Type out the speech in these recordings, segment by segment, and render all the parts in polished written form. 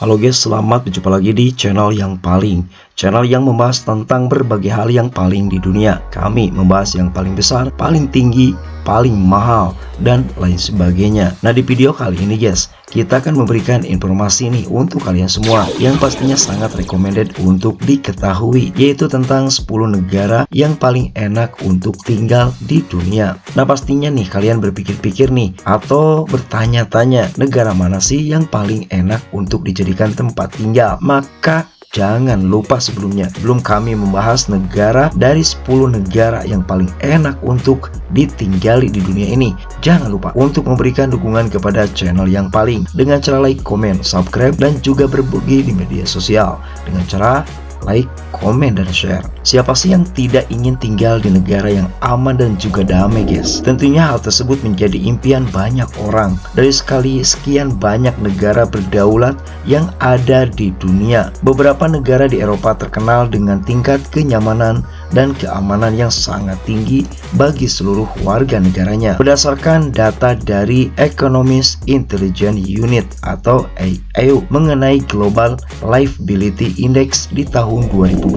Halo guys, selamat berjumpa lagi di channel yang membahas tentang berbagai hal yang paling di dunia. Kami membahas yang paling besar, paling tinggi, paling mahal, dan lain sebagainya. Nah, di video kali ini guys, kita akan memberikan informasi nih untuk kalian semua yang pastinya sangat recommended untuk diketahui, yaitu tentang 10 negara yang paling enak untuk tinggal di dunia. Nah, pastinya nih kalian berpikir-pikir nih atau bertanya-tanya, negara mana sih yang paling enak untuk dijadikan tempat tinggal? Maka jangan lupa sebelum kami membahas negara dari 10 negara yang paling enak untuk ditinggali di dunia ini, jangan lupa untuk memberikan dukungan kepada channel yang paling dengan cara like, komen, subscribe, dan juga berbagi di media sosial dengan cara like, komen, dan share. Siapa sih yang tidak ingin tinggal di negara yang aman dan juga damai guys? Tentunya hal tersebut menjadi impian banyak orang dari sekian banyak negara berdaulat yang ada di dunia. Beberapa negara di Eropa terkenal dengan tingkat kenyamanan dan keamanan yang sangat tinggi bagi seluruh warga negaranya. Berdasarkan data dari Economist Intelligence Unit atau EU mengenai Global Livability Index di tahun 2025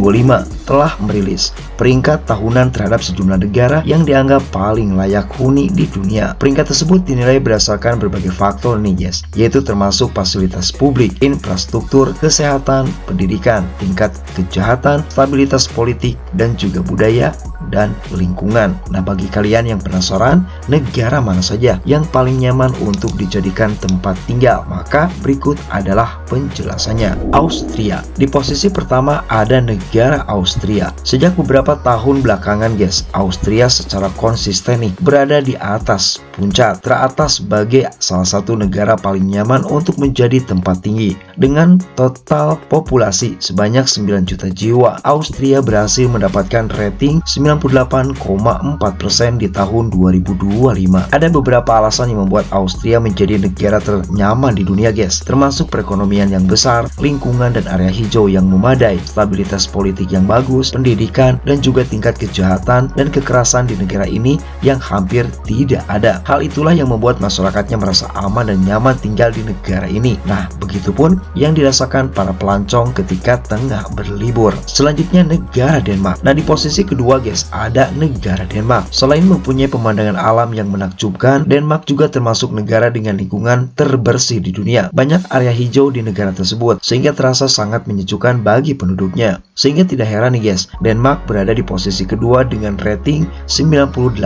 telah merilis peringkat tahunan terhadap sejumlah negara yang dianggap paling layak huni di dunia. Peringkat tersebut dinilai berdasarkan berbagai faktor nih guys, yaitu termasuk fasilitas publik, infrastruktur, kesehatan, pendidikan, tingkat kejahatan, stabilitas politik, dan juga budaya dan lingkungan. Nah, bagi kalian yang penasaran negara mana saja yang paling nyaman untuk dijadikan tempat tinggal, maka berikut adalah penjelasannya. Austria. Di posisi pertama ada negara Austria. Sejak beberapa tahun belakangan guys, Austria secara konsisten nih berada di atas puncak teratas sebagai salah satu negara paling nyaman untuk menjadi tempat tinggi. Dengan total populasi sebanyak 9 juta jiwa, Austria berhasil mendapatkan rating 98,4% di tahun 2025. Ada beberapa alasan yang membuat Austria menjadi negara ternyaman di dunia guys, termasuk perekonomian yang besar, lingkungan dan area hijau yang memadai, stabilitas politik yang bagus, pendidikan, dan juga tingkat kejahatan dan kekerasan di negara ini yang hampir tidak ada. Hal itulah yang membuat masyarakatnya merasa aman dan nyaman tinggal di negara ini. Nah, begitupun yang dirasakan para pelancong ketika tengah berlibur. Selanjutnya negara Denmark. Nah, di posisi kedua guys ada negara Denmark. Selain mempunyai pemandangan alam yang menakjubkan, Denmark juga termasuk negara dengan lingkungan terbersih di dunia. Banyak area hijau di negara tersebut sehingga terasa sangat menyejukkan bagi penduduknya. Sehingga tidak heran nih guys, Denmark berada di posisi kedua dengan rating 98%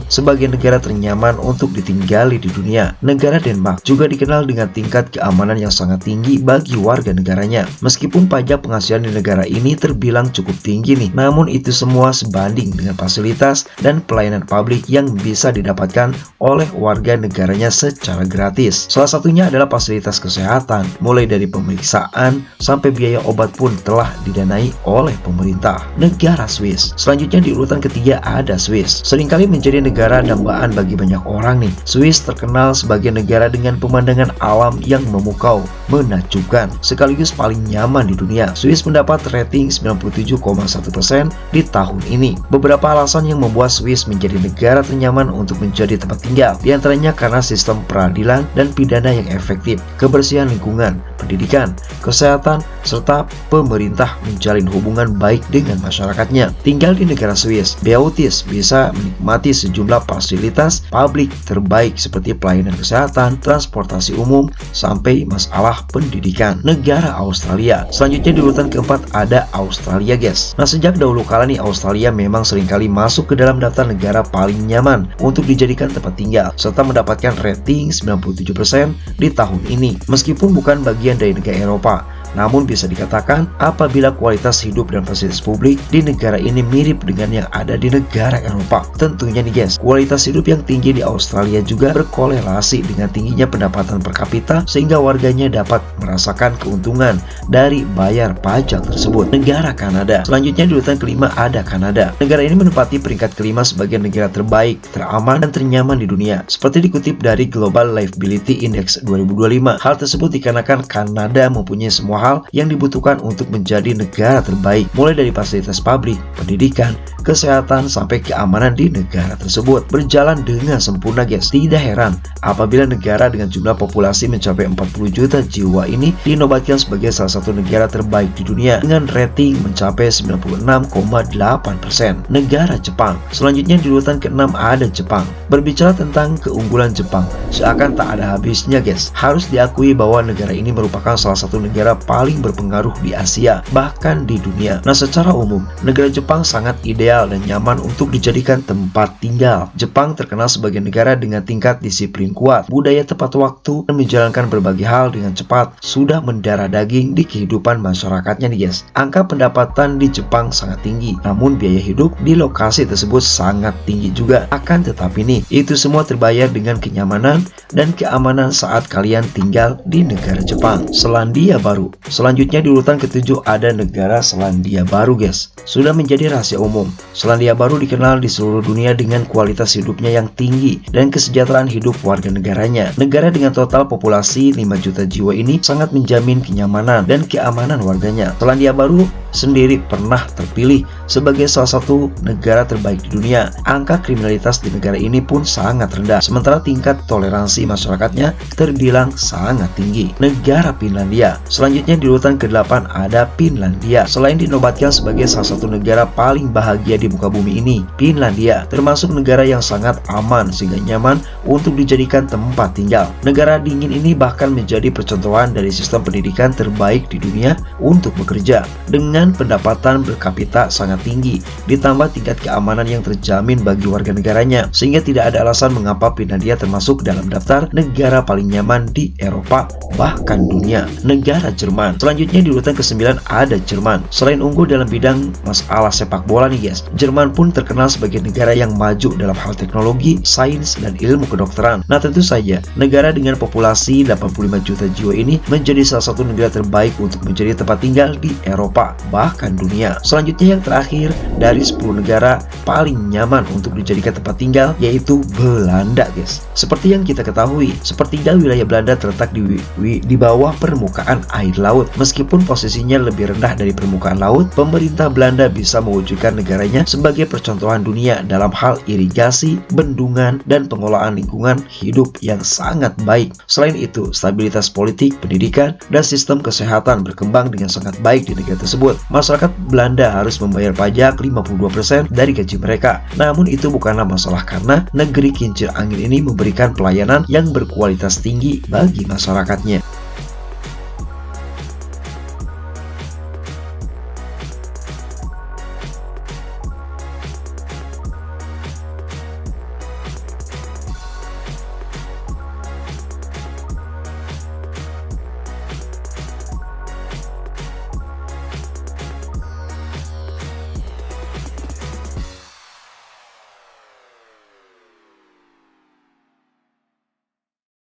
sebagai negara ternyaman untuk ditinggali di dunia. Negara Denmark juga dikenal dengan tingkat keamanan yang sangat tinggi bagi warga negaranya. Meskipun pajak penghasilan di negara ini terbilang cukup tinggi nih, namun itu semua sebanding dengan fasilitas dan pelayanan publik yang bisa didapatkan oleh warga negaranya secara gratis. Salah satunya adalah fasilitas kesehatan, mulai dari pemeriksaan sampai biaya obat pun telah didanai oleh pemerintah. Negara Swiss. Selanjutnya di urutan ketiga ada Swiss. Seringkali menjadi negara dambaan bagi banyak orang nih. Swiss terkenal sebagai negara dengan pemandangan alam yang memukau, menakjubkan, sekaligus paling nyaman di dunia. Swiss mendapat rating 97,1% di tahun ini. Beberapa alasan yang membuat Swiss menjadi negara ternyaman untuk menjadi tempat tinggal, diantaranya karena sistem peradilan dan pidana yang efektif, kebersihan lingkungan, pendidikan, kesehatan, serta pemerintah menjalin hubungan baik dengan masyarakatnya. Tinggal di negara Swiss, Beautis bisa menikmati sejumlah fasilitas publik terbaik seperti pelayanan kesehatan, transportasi umum, sampai masalah pendidikan. Negara Australia. Selanjutnya di urutan keempat ada Australia guys. Nah, sejak dahulu kala nih Australia memang seringkali masuk ke dalam daftar negara paling nyaman untuk dijadikan tempat tinggal serta mendapatkan rating 97% di tahun ini. Meskipun bukan bagian dari negara Eropa, namun bisa dikatakan apabila kualitas hidup dan fasilitas publik di negara ini mirip dengan yang ada di negara Eropa. Tentunya nih guys, kualitas hidup yang tinggi di Australia juga berkorelasi dengan tingginya pendapatan per kapita sehingga warganya dapat merasakan keuntungan dari bayar pajak tersebut. Negara Kanada. Selanjutnya di urutan kelima ada Kanada. Negara ini menempati peringkat kelima sebagai negara terbaik, teraman, dan ternyaman di dunia. Seperti dikutip dari Global Livability Index 2025. Hal tersebut dikarenakan Kanada mempunyai semua hal yang dibutuhkan untuk menjadi negara terbaik, mulai dari fasilitas publik, pendidikan, kesehatan, sampai keamanan di negara tersebut berjalan dengan sempurna guys. Tidak heran apabila negara dengan jumlah populasi mencapai 40 juta jiwa ini dinobatkan sebagai salah satu negara terbaik di dunia dengan rating mencapai 96,8%. Negara Jepang. Selanjutnya di urutan ke-6 ada Jepang. Berbicara tentang keunggulan Jepang, seakan tak ada habisnya guys. Harus diakui bahwa negara ini merupakan salah satu negara paling berpengaruh di Asia, bahkan di dunia. Nah, secara umum, negara Jepang sangat ideal dan nyaman untuk dijadikan tempat tinggal. Jepang terkenal sebagai negara dengan tingkat disiplin kuat, budaya tepat waktu, dan menjalankan berbagai hal dengan cepat. Sudah mendarah daging di kehidupan masyarakatnya nih guys. Angka pendapatan di Jepang sangat tinggi, namun biaya hidup di lokasi tersebut sangat tinggi juga. Akan tetapi nih, itu semua terbayar dengan kenyamanan dan keamanan saat kalian tinggal di negara Jepang. Selandia Baru. Selanjutnya di urutan ke-7 ada negara Selandia Baru guys. Sudah menjadi rahasia umum, Selandia Baru dikenal di seluruh dunia dengan kualitas hidupnya yang tinggi dan kesejahteraan hidup warga negaranya. Negara dengan total populasi 5 juta jiwa ini sangat menjamin kenyamanan dan keamanan warganya. Selandia Baru sendiri pernah terpilih sebagai salah satu negara terbaik di dunia. Angka kriminalitas di negara ini pun sangat rendah, sementara tingkat toleransi masyarakatnya terbilang sangat tinggi. Negara Finlandia. Selanjutnya di urutan ke-8 ada Finlandia. Selain dinobatkan sebagai salah satu negara paling bahagia di muka bumi ini, Finlandia termasuk negara yang sangat aman sehingga nyaman untuk dijadikan tempat tinggal. Negara dingin ini bahkan menjadi percontohan dari sistem pendidikan terbaik di dunia untuk bekerja. Dengan pendapatan per kapita sangat tinggi, ditambah tingkat keamanan yang terjamin bagi warga negaranya, sehingga tidak ada alasan mengapa Finlandia termasuk dalam daftar negara paling nyaman di Eropa, bahkan dunia. Negara Jerman. Selanjutnya di urutan ke-9 ada Jerman. Selain unggul dalam bidang masalah sepak bola nih guys, Jerman pun terkenal sebagai negara yang maju dalam hal teknologi, sains, dan ilmu kedokteran. Nah, tentu saja negara dengan populasi 85 juta jiwa ini menjadi salah satu negara terbaik untuk menjadi tempat tinggal di Eropa, bahkan dunia. Selanjutnya yang terakhir dari 10 negara paling nyaman untuk dijadikan tempat tinggal yaitu Belanda guys. Seperti yang kita ketahui, sepertiga wilayah Belanda terletak di bawah permukaan air laut. Meskipun posisinya lebih rendah dari permukaan laut, pemerintah Belanda bisa mewujudkan negaranya sebagai percontohan dunia dalam hal irigasi, bendungan, dan pengelolaan lingkungan hidup yang sangat baik. Selain itu, stabilitas politik, pendidikan, dan sistem kesehatan berkembang dengan sangat baik di negara tersebut. Masyarakat Belanda harus membayar pajak 52% dari gaji mereka. Namun itu bukanlah masalah karena negeri kincir angin ini memberikan pelayanan yang berkualitas tinggi bagi masyarakatnya.